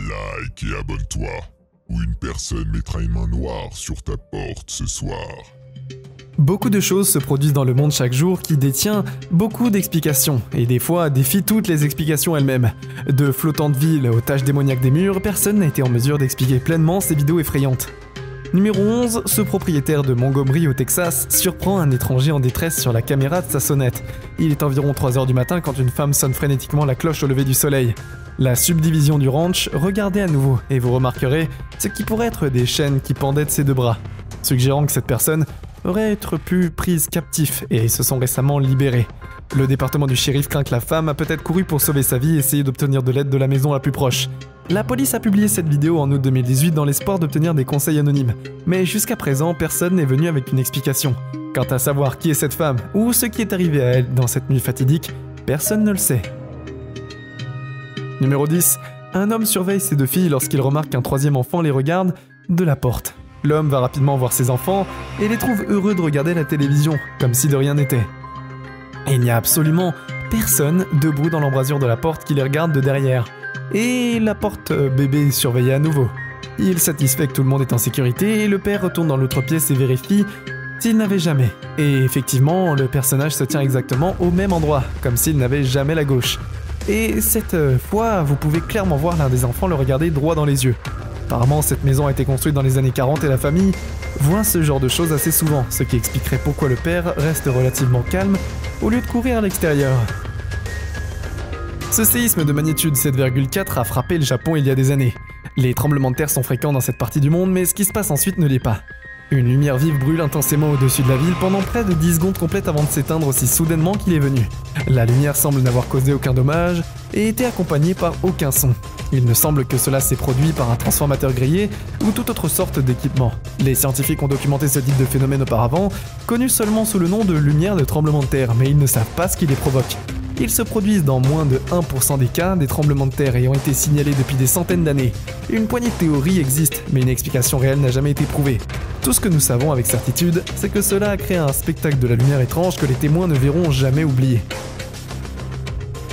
like et abonne-toi, ou une personne mettra une main noire sur ta porte ce soir. Beaucoup de choses se produisent dans le monde chaque jour qui détient beaucoup d'explications, et des fois défient toutes les explications elles-mêmes. De flottantes villes aux taches démoniaques des murs, personne n'a été en mesure d'expliquer pleinement ces vidéos effrayantes. Numéro 11, ce propriétaire de Montgomery au Texas surprend un étranger en détresse sur la caméra de sa sonnette. Il est environ 3 h du matin quand une femme sonne frénétiquement la cloche au lever du soleil. La subdivision du ranch, regardez à nouveau et vous remarquerez ce qui pourrait être des chaînes qui pendaient de ses deux bras, suggérant que cette personne aurait été pu prise captif et ils se sont récemment libérés. Le département du shérif craint que la femme a peut-être couru pour sauver sa vie et essayer d'obtenir de l'aide de la maison la plus proche. La police a publié cette vidéo en août 2018 dans l'espoir d'obtenir des conseils anonymes, mais jusqu'à présent personne n'est venu avec une explication. Quant à savoir qui est cette femme ou ce qui est arrivé à elle dans cette nuit fatidique, personne ne le sait. Numéro 10. Un homme surveille ses 2 filles lorsqu'il remarque qu'un 3e enfant les regarde de la porte. L'homme va rapidement voir ses enfants et les trouve heureux de regarder la télévision, comme si de rien n'était. Et il n'y a absolument personne debout dans l'embrasure de la porte qui les regarde de derrière. Et la porte bébé est surveillée à nouveau. Il satisfait que tout le monde est en sécurité et le père retourne dans l'autre pièce et vérifie s'il n'avait jamais. Et effectivement, le personnage se tient exactement au même endroit, comme s'il n'avait jamais la gauche. Et cette fois, vous pouvez clairement voir l'un des enfants le regarder droit dans les yeux. Apparemment, cette maison a été construite dans les années 40 et la famille voit ce genre de choses assez souvent, ce qui expliquerait pourquoi le père reste relativement calme au lieu de courir à l'extérieur. Ce séisme de magnitude 7,4 a frappé le Japon il y a des années. Les tremblements de terre sont fréquents dans cette partie du monde, mais ce qui se passe ensuite ne l'est pas. Une lumière vive brûle intensément au-dessus de la ville pendant près de 10 secondes complètes avant de s'éteindre aussi soudainement qu'il est venu. La lumière semble n'avoir causé aucun dommage et était accompagnée par aucun son. Il ne semble que cela s'est produit par un transformateur grillé ou toute autre sorte d'équipement. Les scientifiques ont documenté ce type de phénomène auparavant, connu seulement sous le nom de lumière de tremblement de terre, mais ils ne savent pas ce qui les provoque. Ils se produisent dans moins de 1% des cas des tremblements de terre et ont été signalés depuis des centaines d'années. Une poignée de théories existe, mais une explication réelle n'a jamais été prouvée. Tout ce que nous savons avec certitude, c'est que cela a créé un spectacle de la lumière étrange que les témoins ne verront jamais oublier.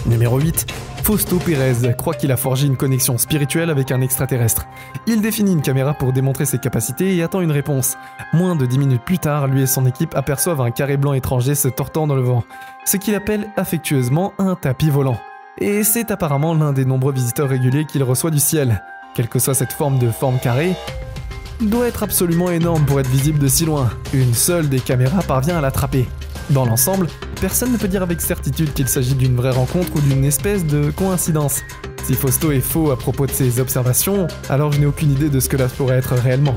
Numéro 8. Fausto Pérez croit qu'il a forgé une connexion spirituelle avec un extraterrestre. Il définit une caméra pour démontrer ses capacités et attend une réponse. Moins de 10 minutes plus tard, lui et son équipe aperçoivent un carré blanc étranger se tortant dans le vent, ce qu'il appelle affectueusement un tapis volant. Et c'est apparemment l'un des nombreux visiteurs réguliers qu'il reçoit du ciel. Quelle que soit cette forme carrée, doit être absolument énorme pour être visible de si loin. Une seule des caméras parvient à l'attraper. Dans l'ensemble, personne ne peut dire avec certitude qu'il s'agit d'une vraie rencontre ou d'une espèce de coïncidence. Si Fausto est faux à propos de ses observations, alors je n'ai aucune idée de ce que là pourrait être réellement.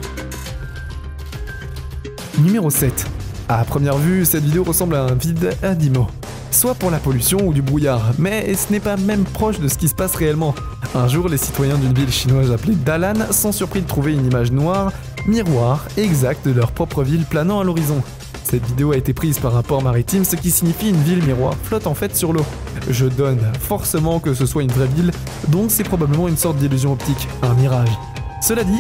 Numéro 7. À première vue, cette vidéo ressemble à un vide à 10 mots. Soit pour la pollution ou du brouillard, mais ce n'est pas même proche de ce qui se passe réellement. Un jour, les citoyens d'une ville chinoise appelée Dalan sont surpris de trouver une image noire, miroir, exacte de leur propre ville planant à l'horizon. Cette vidéo a été prise par un port maritime, ce qui signifie une ville miroir flotte en fait sur l'eau. Je donne forcément que ce soit une vraie ville, donc c'est probablement une sorte d'illusion optique, un mirage. Cela dit,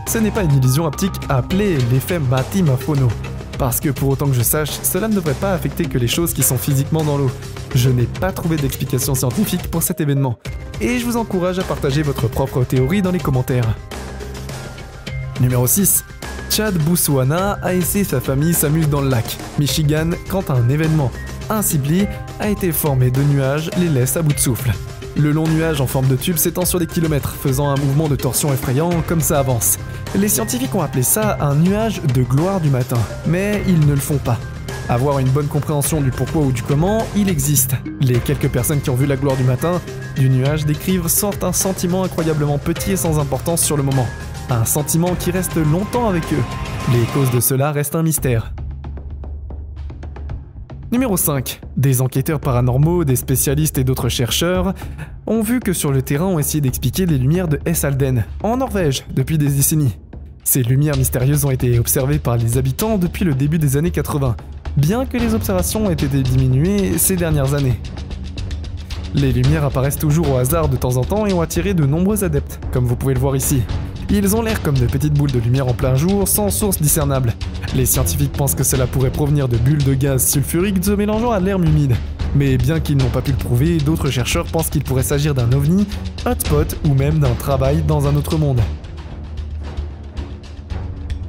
ce n'est pas une illusion optique appelée l'effet Mati-Mafono. Parce que pour autant que je sache, cela ne devrait pas affecter que les choses qui sont physiquement dans l'eau. Je n'ai pas trouvé d'explication scientifique pour cet événement. Et je vous encourage à partager votre propre théorie dans les commentaires. Numéro 6. Chad Bousouana a et sa famille s'amusent dans le lac, Michigan, quand un événement insibli a été formé de nuages les laisse à bout de souffle. Le long nuage en forme de tube s'étend sur des kilomètres, faisant un mouvement de torsion effrayant comme ça avance. Les scientifiques ont appelé ça un nuage de gloire du matin, mais ils ne le font pas. Avoir une bonne compréhension du pourquoi ou du comment, il existe. Les quelques personnes qui ont vu la gloire du matin, du nuage, décrivent un sentiment incroyablement petit et sans importance sur le moment. Un sentiment qui reste longtemps avec eux. Les causes de cela restent un mystère. Numéro 5. Des enquêteurs paranormaux, des spécialistes et d'autres chercheurs ont vu que sur le terrain ont essayé d'expliquer les lumières de S. Halden, en Norvège, depuis des décennies. Ces lumières mystérieuses ont été observées par les habitants depuis le début des années 80, bien que les observations aient été diminuées ces dernières années. Les lumières apparaissent toujours au hasard de temps en temps et ont attiré de nombreux adeptes, comme vous pouvez le voir ici. Ils ont l'air comme de petites boules de lumière en plein jour, sans source discernable. Les scientifiques pensent que cela pourrait provenir de bulles de gaz sulfurique se mélangeant à l'air humide. Mais bien qu'ils n'ont pas pu le prouver, d'autres chercheurs pensent qu'il pourrait s'agir d'un ovni, hotspot ou même d'un travail dans un autre monde.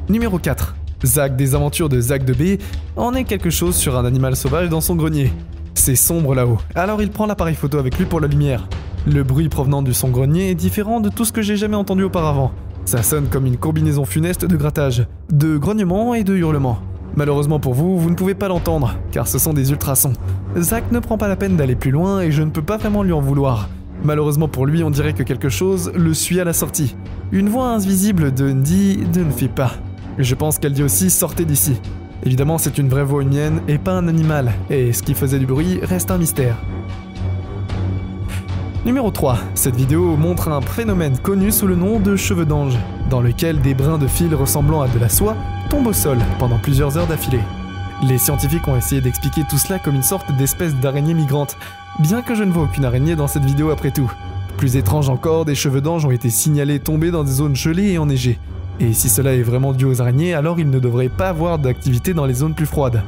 Numéro 4. Zach des aventures de Zach de B en est quelque chose sur un animal sauvage dans son grenier. C'est sombre là-haut, alors il prend l'appareil photo avec lui pour la lumière. Le bruit provenant de son grenier est différent de tout ce que j'ai jamais entendu auparavant. Ça sonne comme une combinaison funeste de grattage, de grognements et de hurlements. Malheureusement pour vous, vous ne pouvez pas l'entendre, car ce sont des ultrasons. Zach ne prend pas la peine d'aller plus loin et je ne peux pas vraiment lui en vouloir. Malheureusement pour lui, on dirait que quelque chose le suit à la sortie. Une voix invisible dit « ne fais pas ». Je pense qu'elle dit aussi « sortez d'ici ». Évidemment, c'est une vraie voix humaine et pas un animal, et ce qui faisait du bruit reste un mystère. Numéro 3. Cette vidéo montre un phénomène connu sous le nom de cheveux d'ange, dans lequel des brins de fil ressemblant à de la soie tombent au sol pendant plusieurs heures d'affilée. Les scientifiques ont essayé d'expliquer tout cela comme une sorte d'espèce d'araignée migrante, bien que je ne vois aucune araignée dans cette vidéo après tout. Plus étrange encore, des cheveux d'ange ont été signalés tomber dans des zones gelées et enneigées. Et si cela est vraiment dû aux araignées, alors il ne devrait pas avoir d'activité dans les zones plus froides.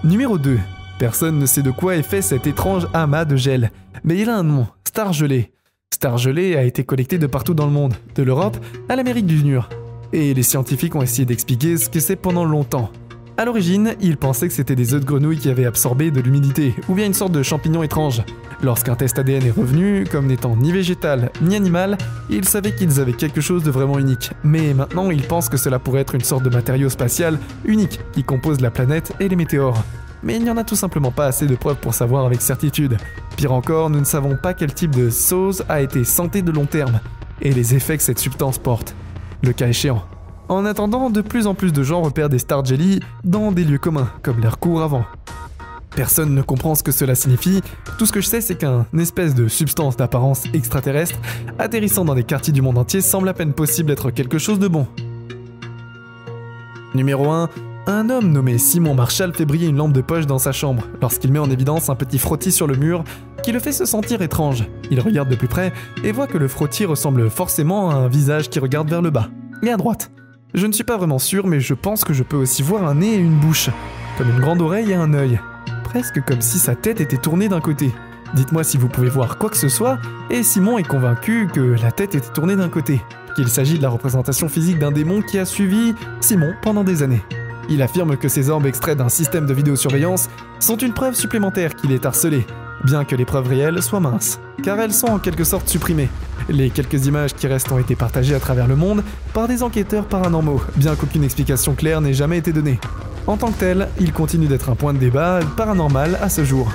Numéro 2. Personne ne sait de quoi est fait cet étrange amas de gel, mais il a un nom, star gelée. Star gelée a été collectée de partout dans le monde, de l'Europe à l'Amérique du Nord. Et les scientifiques ont essayé d'expliquer ce que c'est pendant longtemps. À l'origine, ils pensaient que c'était des œufs de grenouille qui avaient absorbé de l'humidité, ou bien une sorte de champignon étrange. Lorsqu'un test ADN est revenu, comme n'étant ni végétal ni animal, ils savaient qu'ils avaient quelque chose de vraiment unique. Mais maintenant, ils pensent que cela pourrait être une sorte de matériau spatial unique qui compose la planète et les météores. Mais il n'y en a tout simplement pas assez de preuves pour savoir avec certitude. Pire encore, nous ne savons pas quel type de sauce a été santé de long terme, et les effets que cette substance porte, le cas échéant. En attendant, de plus en plus de gens repèrent des Star Jelly dans des lieux communs, comme l'air court avant. Personne ne comprend ce que cela signifie, tout ce que je sais c'est qu'un espèce de substance d'apparence extraterrestre atterrissant dans des quartiers du monde entier semble à peine possible être quelque chose de bon. Numéro 1. Un homme nommé Simon Marshall fait briller une lampe de poche dans sa chambre lorsqu'il met en évidence un petit frottis sur le mur qui le fait se sentir étrange. Il regarde de plus près et voit que le frottis ressemble forcément à un visage qui regarde vers le bas et à droite. Je ne suis pas vraiment sûr, mais je pense que je peux aussi voir un nez et une bouche, comme une grande oreille et un œil. Presque comme si sa tête était tournée d'un côté. Dites-moi si vous pouvez voir quoi que ce soit, et Simon est convaincu que la tête était tournée d'un côté, qu'il s'agit de la représentation physique d'un démon qui a suivi Simon pendant des années. Il affirme que ces orbes extraits d'un système de vidéosurveillance sont une preuve supplémentaire qu'il est harcelé, bien que les preuves réelles soient minces, car elles sont en quelque sorte supprimées. Les quelques images qui restent ont été partagées à travers le monde par des enquêteurs paranormaux, bien qu'aucune explication claire n'ait jamais été donnée. En tant que tel, il continue d'être un point de débat paranormal à ce jour.